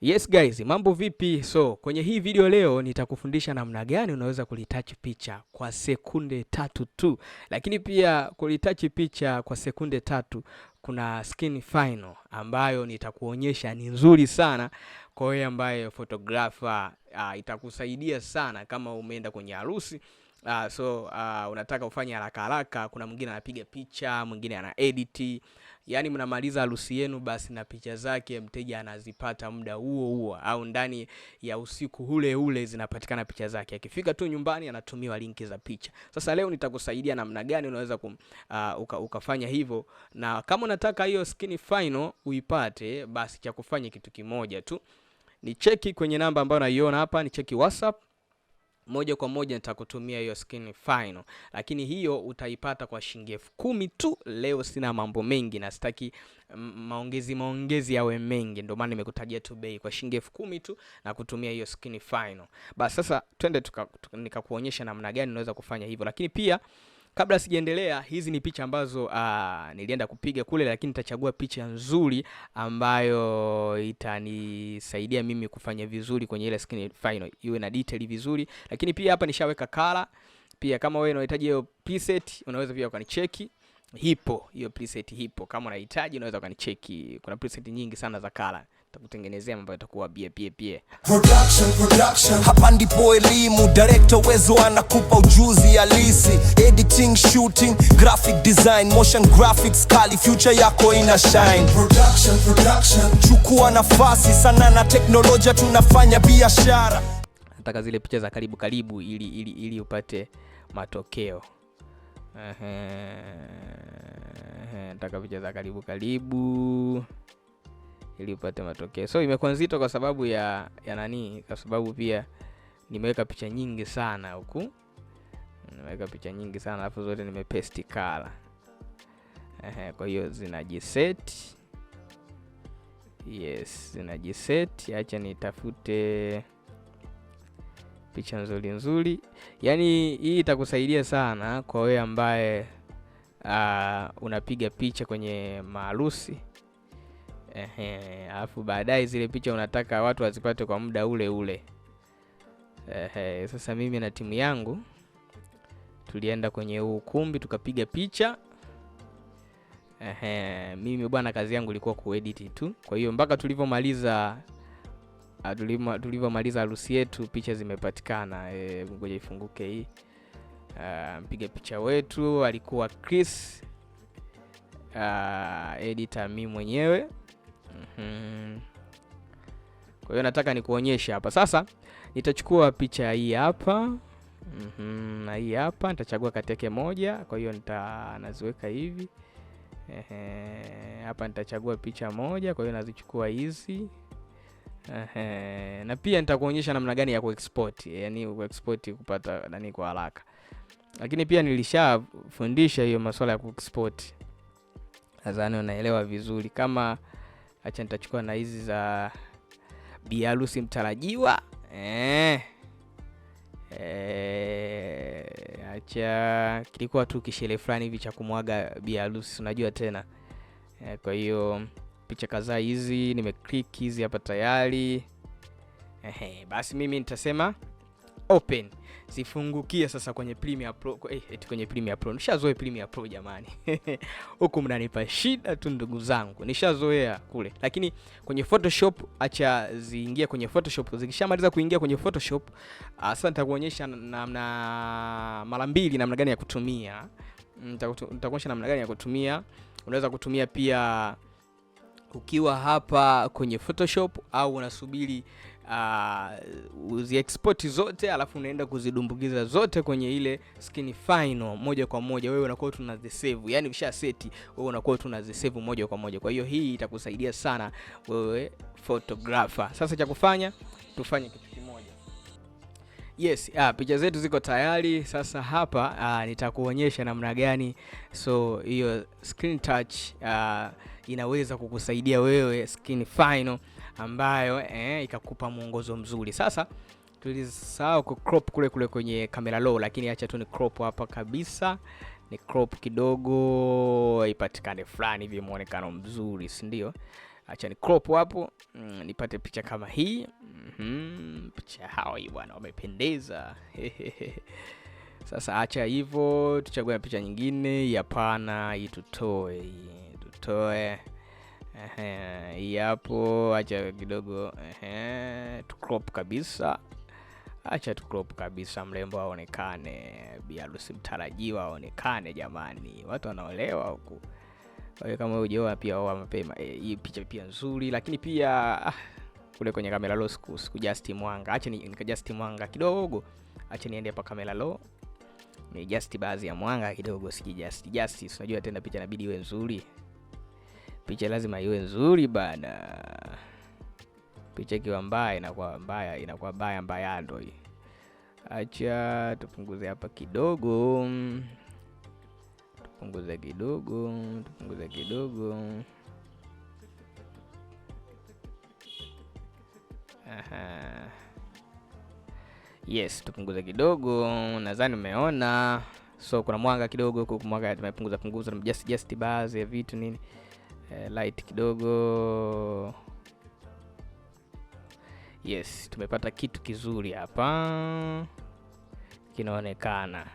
Yes guys, mambo vipi? So, kwenye hii video leo nitakufundisha namna gani unaweza kulitouch picha kwa sekunde 3 tu. Lakini pia kulitouch picha kwa sekunde 3 kuna skin final ambayo nitakuonyesha ni nzuri sana kwa wewe ambaye photographer. Itakusaidia sana kama umeenda kwenye harusi. Unataka ufanye haraka haraka, kuna mwingine anapiga picha, mwingine ana edit. Yani mnamaliza harusi yenu basi na picha zake mteja anazipata muda huo au ndani ya usiku ule zinapatikana picha zake. Akifika tu nyumbani anatumiwa linki za picha. Sasa leo nitakusaidia namna gani unaweza ukafanya hivyo, na kama unataka hiyo skin final uipate, basi cha kufanya kitu kimoja tu. Ni cheki kwenye namba ambayo unaiona hapa, ni cheki WhatsApp. Moja kwa moja nitakutumia hiyo skin final, lakini hiyo utaipata kwa shilingi 10,000 tu. Leo sina mambo mengi na sitaki maongezi yawe mengi, ndio maana nimekutajia tu bei. Kwa shilingi 10,000 tu na kutumia hiyo skin final. Basi sasa twende nikakuonyesha namna gani unaweza kufanya hivyo. Lakini pia kabla sijaendelea, hizi ni picha ambazo nilienda kupiga kule, lakini nitachagua picha nzuri ambayo itanisaidia mimi kufanya vizuri kwenye ile skin final, iwe na detail vizuri. Lakini pia hapa nishaweka color. Pia kama wewe unahitaji hiyo preset, unaweza pia ukanicheki. Hipo hiyo preset hipo, kama unahitaji unaweza ukanicheki. Kuna preset nyingi sana za color, nitakutengenezea mambo yatakuwa bie. Production. Hapa ndipo elimu, director wezo anakupa ujuzi halisi. Editing, shooting, graphic design, motion graphics, kali future yako ina shine. Production. Chukua nafasi sana na teknolojia, tunafanya biashara. Nataka zile picha za karibu ili upate matokeo. Nataka picha za karibu ili upate matokeo. So imekuwa nzito kwa sababu ya nani? Kwa sababu pia nimeweka picha nyingi sana huku. Nimeweka picha nyingi sana alafu zote nimepaste color. Kwa hiyo zinajiset. Yes, zinajiset. Acha nitafute picha nzuri. Yaani hii itakusaidia sana kwa wewe ambaye unapiga picha kwenye maharusi. Alafu baadaye zile picha unataka watu wazipate kwa muda ule. Sasa mimi na timu yangu tulienda kwenye ukumbi tukapiga picha. Mimi bwana kazi yangu ilikuwa kuedit tu. Kwa hiyo mpaka tulivyomaliza harusi yetu picha zimepatikana. Ngoja ifunguke hii. Mpiga picha wetu alikuwa Chris, editor mimi mwenyewe. Kwa hiyo nataka nikuonyeshe hapa. Sasa nitachukua picha hii hapa. Na hii hapa nitachagua kati moja. Kwa hiyo naziweka hivi. Hapa nitachagua picha moja, kwa hiyo nazichukua hizi. Na pia nitakuonyesha namna gani ya kuexport, yani kuexport kupata nani kwa haraka. Lakini pia nilishafundisha hiyo masuala ya kuexport. Nadhani unaelewa vizuri. Kama acha nitachukua na hizi za biharusi mtarajiwa. Acha kilikuwa tu kishele fulani hivi cha kumwaga biharusi, unajua tena. Kwa hiyo picha kadhaa hizi nimeclick hizi hapa tayari. Basi mimi nitasema open. Sifungukia sasa kwenye Premiere Pro. Kwenye Premiere Pro. Nishazoea Premiere Pro jamani. Huku mnanipa shida tu ndugu zangu. Nishazoea kule. Lakini kwenye Photoshop acha ziingie kwenye Photoshop. Zikishamaliza kuingia kwenye Photoshop, sasa nitakuonyesha mara mbili namna gani ya kutumia. Nitakuonyesha namna gani ya kutumia. Unaweza kutumia pia ukiwa hapa kwenye Photoshop, au unasubiri uzi export zote alafu unaenda kuzidumbukiza zote kwenye ile skin final moja kwa moja. Wewe unakuwa tunazisave, yani usha seti, wewe unakuwa tunazisave moja kwa moja. Kwa hiyo hii itakusaidia sana wewe photographer. Sasa cha kufanya, tufanye kitu kimoja. Yes, picha zetu ziko tayari. Sasa hapa nitakuonyesha namna gani so hiyo screen touch inaweza kukusaidia wewe skin final ambayo ikakupa mwongozo mzuri. Sasa tulisahau ku crop kule kwenye camera raw, lakini acha tu ni crop hapa kabisa. Ni crop kidogo ipatikane fulani hivi muonekano mzuri, si ndio? Acha ni crop hapo, nipate picha kama hii. Picha hao hii bwana, wamependeza. Sasa acha hivyo, tuchague picha nyingine. Hapana, hii tutoe. Hii hapo, acha kidogo. Tu crop kabisa. Acha tu crop kabisa, mrembo aonekane, bi harusi mtarajiwa aonekane jamani. Watu wanaolewa huku. Kwa hiyo kama hujaoa pia oa mapema. Hii picha pia nzuri, lakini pia kule kwenye camera low sikujust mwanga. Acha nikajust mwanga kidogo. Acha niende hapa camera low. Ni just baadhi ya mwanga kidogo, just. Unajua tena picha inabidi iwe nzuri. Picha lazima iwe nzuri bana. Picha ikiwa mbaya inakuwa mbaya ndo hii. Acha tupunguze hapa kidogo. Tupunguze kidogo. Yes, tupunguze kidogo. Nadhani umeona. So kuna mwanga kidogo, kwa mwanga tumepunguza just baadhi ya vitu nini. Light kidogo. Yes, tumepata kitu kizuri hapa. Kinaonekana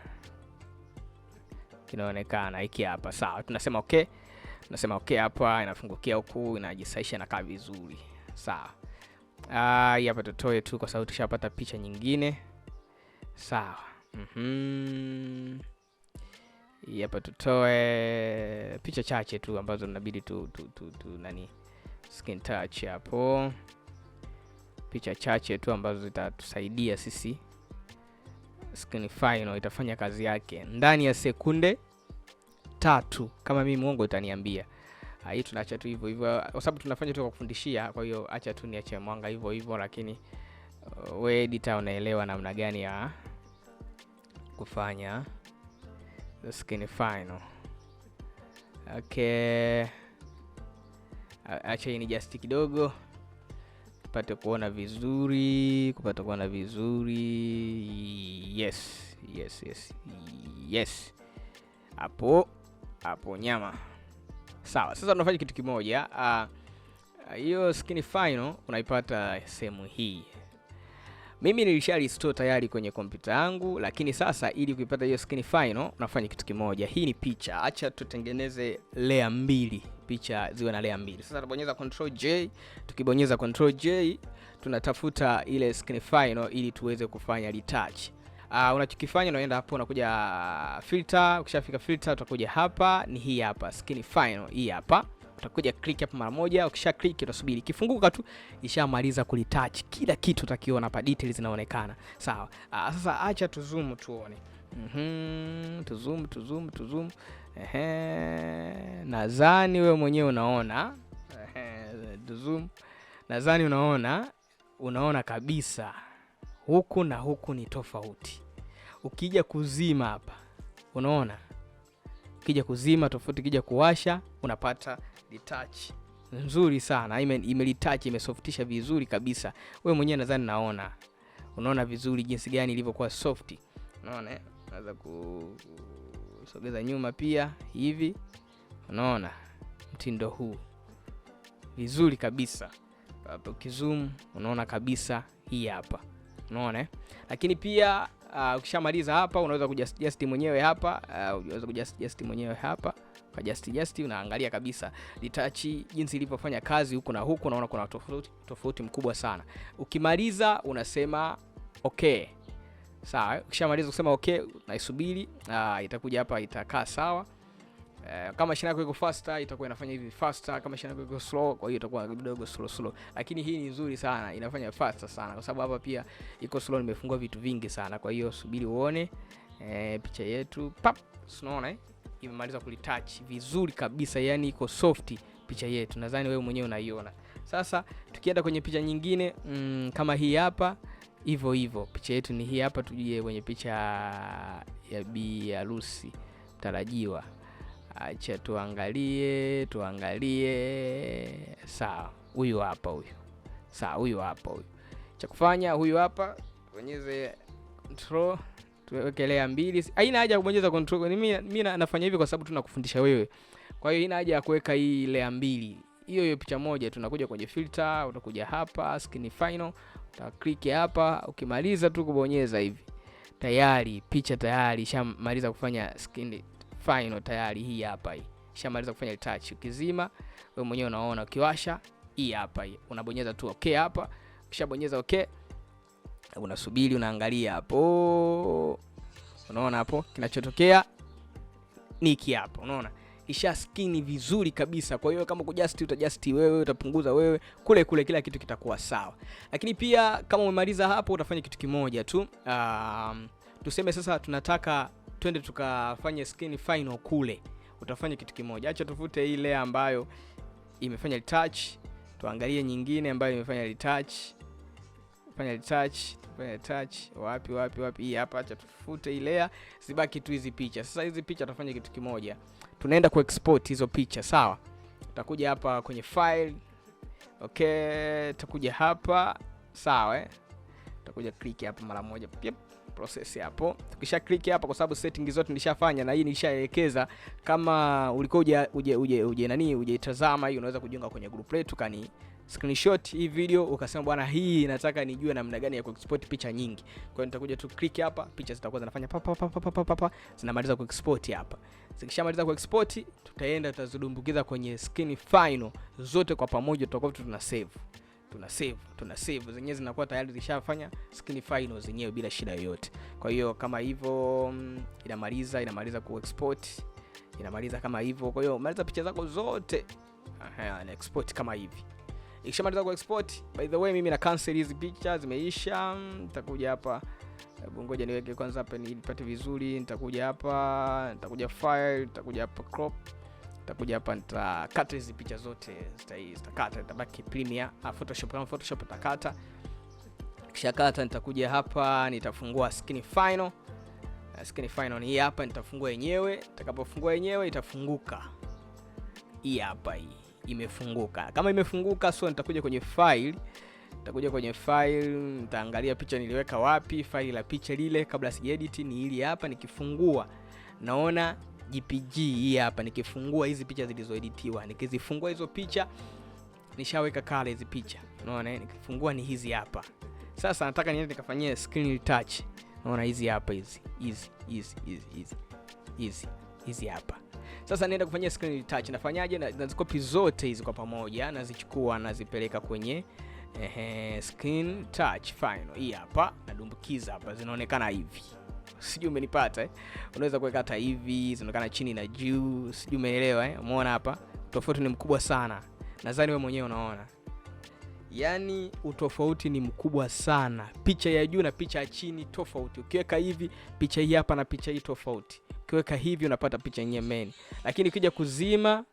hiki hapa. Sawa, tunasema okay. Hapa inafungukia huku, inajisaisha na kaa vizuri. Sawa. Hii hapa tutoe tu kwa sababu tushapata picha nyingine. Sawa. Hii hapa tutoe picha chache tu ambazo inabidi tu nani skin touch hapo. Picha chache tu ambazo zitatusaidia sisi. Skin final itafanya kazi yake ndani ya sekunde 3 kama mimi mwongo utaniambia. Hii tunaacha tu hivyo kwa sababu tunafanya tu kwa kufundishia. Kwa hiyo acha tu niache mwanga hivyo, lakini wewe editor unaelewa namna gani ya kufanya the skin final. Okay, acha ni just kidogo kupata kuona vizuri. Yes. Hapo nyama. Sawa, sasa tunafanya kitu kimoja. Hiyo skin final unaipata sehemu hii. Mimi nilisha-restore tayari kwenye kompyuta yangu, lakini sasa ili kuipata hiyo skin final unafanya kitu kimoja. Hii ni picha. Acha tutengeneze layer 2. Picha ziwe na layer 2. Sasa tunabonyeza Control J. Tukibonyeza Control J tunatafuta ile skin final ili tuweze kufanya retouch. Unachokifanya unaenda hapo, unakuja filter. Ukishafika filter utakuja hapa, ni hii hapa skin final hii hapa. Utakuja click hapa mara moja. Ukisha click utasubiri kifunguka tu, ishamaliza kulitouch kila kitu utakiona hapa, details zinaonekana. Sawa. Sasa acha tuzoom tuone. Tuzoom. Nadhani wewe mwenyewe unaona. Tuzoom. Nadhani unaona kabisa huku na huku ni tofauti. Ukija kuzima hapa unaona, ukija kuzima tofauti, ukija kuwasha unapata detach nzuri sana. Imelitouch, imesoftisha vizuri kabisa. Wewe mwenyewe nadhani unaona vizuri jinsi gani ilivyokuwa soft. Unaona, naweza kusogeza nyuma pia hivi. Unaona mtindo huu vizuri kabisa. Hapo kizoom unaona kabisa hii hapa. Unaona? Lakini pia ukishamaliza hapa unaweza kujust mwenyewe hapa, Ukajust unaangalia kabisa detach jinsi ilivyofanya kazi huku na huku, unaona kuna tofauti mkubwa sana. Ukimaliza unasema okay. Sawa, ukishamaliza kusema okay, naisubiri itakuja hapa, itakaa sawa. Kama shina yako iko faster itakuwa inafanya hivi faster, kama shina yako iko slow kwa hiyo itakuwa kidogo slow. Lakini hii ni nzuri sana, inafanya faster sana kwa sababu hapa pia iko slow, nimefungua vitu vingi sana. Kwa hiyo subiri uone picha yetu pap, unaona imemaliza kulitouch vizuri kabisa, yani iko soft picha yetu. Nadhani wewe mwenyewe unaiona. Sasa tukienda kwenye picha nyingine kama hii hapa, hivyo picha yetu ni hii hapa. Tujie kwenye picha ya bi harusi tarajiwa. Acha tuangalie. Sawa, huyu hapa. Cha kufanya huyu hapa, bonyeze control, tuweke layer 2. Haina haja kubonyeza control. Mimi nafanya hivi kwa sababu tunakufundisha wewe. Kwa hiyo haina haja ya kuweka hii layer 2. hiyo picha moja, tunakuja kwenye filter, utakuja hapa screen final, uta click hapa, ukimaliza tu kubonyeza hivi tayari picha tayari ishamaliza kufanya screen final tayari. Hii hapa hii ishamaliza kufanya retouch. Ukizima wewe mwenyewe unaona, ukiwasha hii hapa hii unabonyeza tu okay hapa, ukishabonyeza okay unasubiri, unaangalia hapo, unaona hapo kinachotokea niki hapo, unaona isha skin vizuri kabisa. Kwa hiyo kama kujust utajust wewe, utapunguza wewe, kule kila kitu kitakuwa sawa. Lakini pia kama umemaliza hapo utafanya kitu kimoja tu. Tuseme sasa tunataka twende tukafanye skin final kule. Utafanya kitu kimoja. Acha tufute ile ambayo imefanya retouch, tuangalie nyingine ambayo imefanya retouch. Fanya retouch wapi hii hapa. Acha tufute ile, zibaki tu hizi picha. Sasa hizi picha tutafanya kitu kimoja. Tunaenda ku export hizo picha, sawa? Utakuja hapa kwenye file. Okay, utakuja hapa, sawa Utakuja click hapa mara moja. Yep, process hapo. Tukisha click hapa, kwa sababu setting zote nilishafanya na hii nilishaelekeza. Kama ulikuwa uje itazama hii, unaweza kujiunga kwenye group letu kani screenshot hii video ukasema bwana, hii nataka nijue namna gani ya kuexport picha nyingi. Kwa hiyo nitakuja tu click hapa, picha zitakuwa zinafanya papa zinamaliza kuexport hapa. Zikishamaliza kuexport, tutazidumbukiza kwenye skin final zote kwa pamoja, tutakuwa tuna save zenyewe zinakuwa tayari zishafanya skin final zenyewe bila shida yoyote. Kwa hiyo kama hivyo inamaliza kuexport, inamaliza kama hivyo. Kwa hiyo maliza picha zako zote na export kama hivi. Ikishamaliza ku export, by the way mimi na cancel hizi picha zimeisha. Nitakuja hapa, ngoja niweke kwanza hapa nipate vizuri. Nitakuja hapa, nitakuja file, nitakuja hapa crop, nitakuja hapa nitakata hizi picha zote, zitakata, itabaki Premiere, Photoshop. Kama Photoshop nitakata. Kisha kata, nitakuja hapa, nitafungua skin final. Skin final ni hii hapa, nitafungua yenyewe. Nitakapofungua yenyewe itafunguka. Hii hapa hii imefunguka. Kama imefunguka, so nitakuja kwenye file. Nitaangalia picha niliweka wapi, file la picha lile kabla sija edit ni hili hapa. Nikifungua naona JPG hii hapa. Nikifungua hizi picha zilizoeditiwa, nikizifungua hizo picha nishaweka kale hizi picha. Unaona nikifungua ni hizi hapa. Sasa nataka niende nikafanyie screen retouch. Unaona hizi hapa hizi hapa. Sasa naenda kufanyia screen retouch. Nafanyaje? Nazikopi zote hizi kwa pamoja, nazichukua nazipeleka kwenye screen touch final. Hii hapa nadumbukiza hapa, zinaonekana hivi. Sijui umenipata Unaweza kuweka hata hivi, zinaonekana chini na juu. Sijui umeelewa Umeona hapa? Tofauti ni mkubwa sana. Nadhani wewe mwenyewe unaona. Yaani utofauti ni mkubwa sana. Picha ya juu na picha ya chini tofauti. Ukiweka hivi, picha hii hapa na picha hii tofauti. Ukiweka hivi unapata picha yenyewe main. Lakini ukija kuzima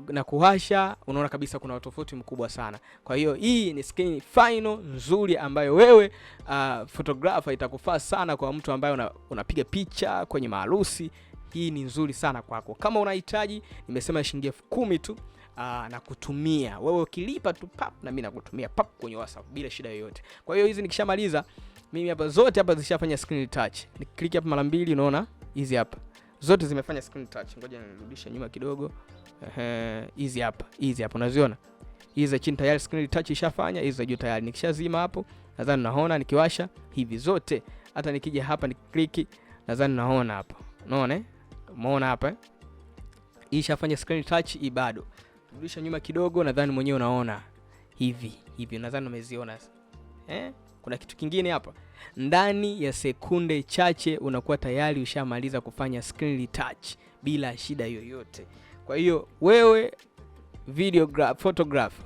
na kuwasha unaona kabisa kuna tofauti mkubwa sana. Kwa hiyo hii ni skin final nzuri ambayo wewe photographer itakufaa sana, kwa mtu ambaye unapiga picha kwenye maharusi. Hii ni nzuri sana kwako. Kama unahitaji, nimesema shilingi 10,000 tu na kutumia. Wewe ukilipa tu pap na mimi nakutumia pap kwenye WhatsApp bila shida yoyote. Kwa hiyo hizi nikishamaliza mimi hapa zote hapa zishafanya screen retouch. Niklik hapa mara 2 unaona hizi hapa zote zimefanya screen touch. Ngoja nirudishe nyuma kidogo. Hizi hapa unaziona? Hizi za chini tayari screen touch ishafanya, hizi za juu tayari. Nikishazima hapo nadhani naona, nikiwasha hivi zote, hata nikija hapa niklik nadhani naona hapa. Unaona umeona hapa ishafanya screen touch. Hii bado. Rudisha nyuma kidogo, nadhani mwenyewe unaona hivi nadhani umeziona. Kuna kitu kingine hapa. Ndani ya sekunde chache unakuwa tayari ushamaliza kufanya screen retouch bila shida yoyote. Kwa hiyo wewe photographer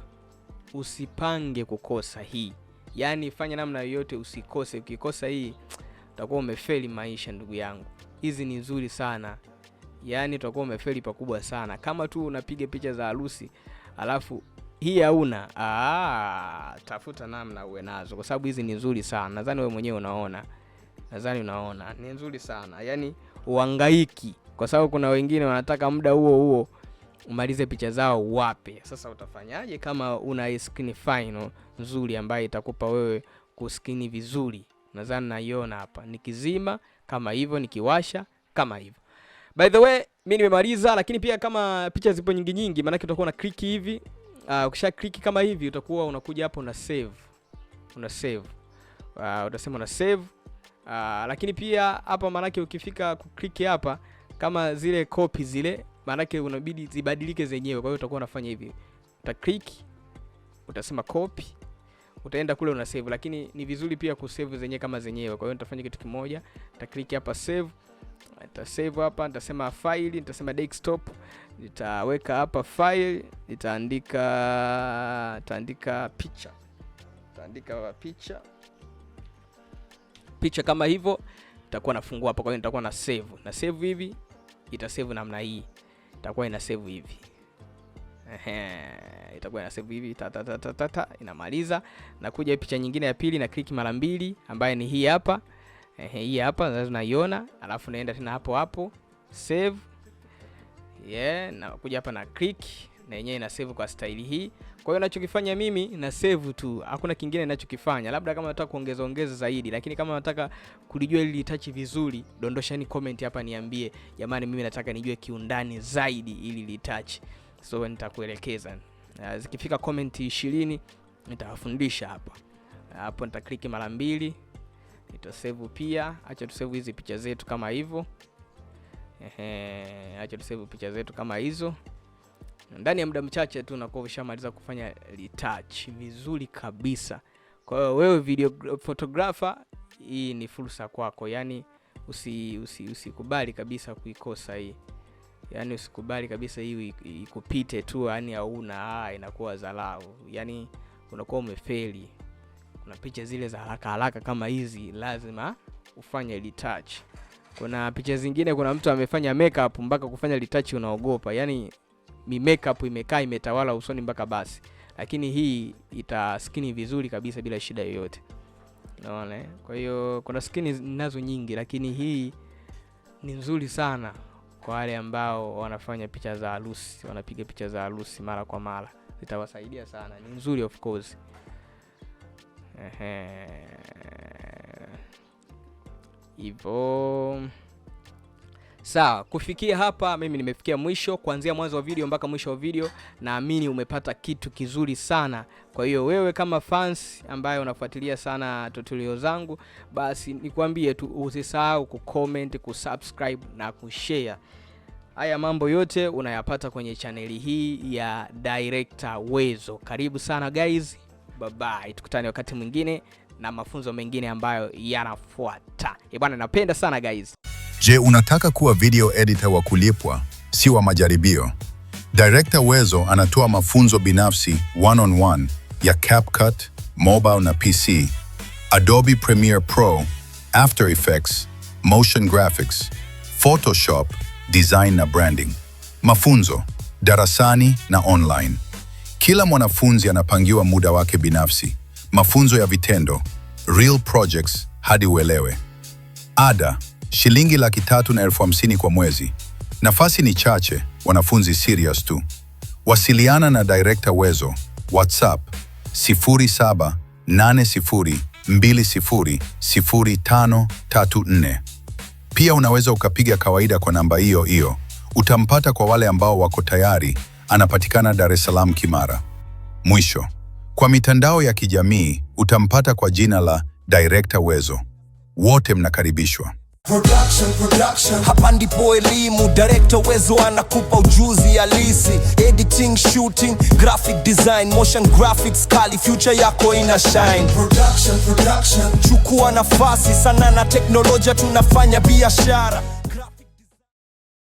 usipange kukosa hii. Yaani fanya namna yoyote usikose. Ukikosa hii utakuwa umefeli maisha, ndugu yangu. Hizi ni nzuri sana. Yaani utakuwa umefeli pakubwa sana. Kama tu unapiga picha za harusi alafu hii hauna, tafuta namna uwe nazo, kwa sababu hizi ni nzuri sana. Nadhani wewe mwenyewe unaona. Ni nzuri sana. Yaani uhangaiki, kwa sababu kuna wengine wanataka muda huo umalize picha zao wape. Sasa utafanyaje kama una screen final nzuri ambayo itakupa wewe kuskini vizuri? Nadhani naiona hapa. Nikizima kama hivyo, nikiwasha kama hivyo. By the way, mimi nimemaliza, lakini pia kama picha zipo nyingi maana utakuwa na click hivi. ukisha click kama hivi utakuwa unakuja hapo una save. Utasema una save. Lakini pia hapa manake ukifika click hapa kama zile copy zile manake unabidi zibadilike zenyewe. Kwa hiyo utakuwa unafanya hivi. Uta click, utasema copy, utaenda kule una save, lakini ni vizuri pia kusave zenyewe kama zenyewe. Kwa hiyo nitafanya kitu kimoja, nita click hapa save, nita save hapa, nitasema file, nitasema desktop, nitaweka hapa file, nitaandika picha. Nitaandika picha kama hivyo, nitakuwa nafungua hapa. Kwa hiyo nitakuwa na save hivi, ita save namna hii, itakuwa ina save hivi. Itakuwa ina save hivi inamaliza. Na kuja picha nyingine ya pili na click mara mbili ambayo ni hii hapa. Hii hapa lazima unaiona, alafu naenda tena hapo save. Na kuja hapa na click na yenyewe ina save kwa style hii. Kwa hiyo ninachokifanya mimi na save tu, hakuna kingine ninachokifanya. Labda kama unataka kuongeza zaidi, lakini kama unataka kulijua ili litouch vizuri, dondoshani comment hapa niambie, jamani mimi nataka nijue kiundani zaidi ili litouch. So nitakuelekeza. Zikifika comment 20 nitawafundisha hapa. Hapo nita click mara mbili. Nita save pia. Acha tu save hizi picha zetu kama hivyo. Acha tu save picha zetu kama hizo. Ndani ya muda mchache tu nakuwa ushamaliza kufanya retouch vizuri kabisa. Kwa hiyo wewe video photographer, hii ni fursa kwako. Yani usikubali kabisa kuikosa hii. Yani usikubali kabisa hii ikupite tu, yani hauna inakuwa dharau. Yani unakuwa umefeli. Kuna picha zile za haraka kama hizi lazima ufanye retouch. Kuna picha zingine kuna mtu amefanya makeup mpaka kufanya retouch unaogopa. Yani makeup imekaa imetawala usoni mpaka basi. Lakini hii itaskini vizuri kabisa bila shida yoyote. Unaona? Kwa hiyo kuna skini nazo nyingi, lakini hii ni nzuri sana kwa wale ambao wanafanya picha za harusi, wanapiga picha za harusi mara kwa mara. Zitawasaidia sana. Ni nzuri of course. Hivyo. Sawa, kufikia hapa mimi nimefikia mwisho. Kuanzia mwanzo wa video mpaka mwisho wa video, naamini umepata kitu kizuri sana. Kwa hiyo wewe kama fans ambaye unafuatilia sana tutorial zangu, basi nikwambie tu usisahau kucomment, kusubscribe na kushare. Haya mambo yote unayapata kwenye chaneli hii ya Director Wezo. Karibu sana guys. Bye bye. Tukutane wakati mwingine na mafunzo mengine ambayo yanafuata. Bwana napenda sana guys. Je, unataka kuwa video editor wa kulipwa, si wa majaribio? Director Wezo anatoa mafunzo binafsi one-on-one ya CapCut, mobile na PC, Adobe Premiere Pro, After Effects, Motion Graphics, Photoshop, Design na Branding. Mafunzo darasani na online. Kila mwanafunzi anapangiwa muda wake binafsi. Mafunzo ya vitendo, real projects hadi uelewe. Ada shilingi 350,000 kwa mwezi. Nafasi ni chache, wanafunzi serious tu. Wasiliana na Director Wezo, WhatsApp 0780200534. Pia unaweza ukapiga kawaida kwa namba hiyo. Utampata kwa wale ambao wako tayari. Anapatikana Dar es Salaam Kimara. Mwisho, kwa mitandao ya kijamii utampata kwa jina la Director Wezo. Wote mnakaribishwa. Production. Hapa ndipo elimu, Director Wezo anakupa ujuzi halisi. Editing, shooting, graphic design, motion graphics kali, future yako ina shine. Production. Chukua nafasi, sana na teknolojia tunafanya biashara.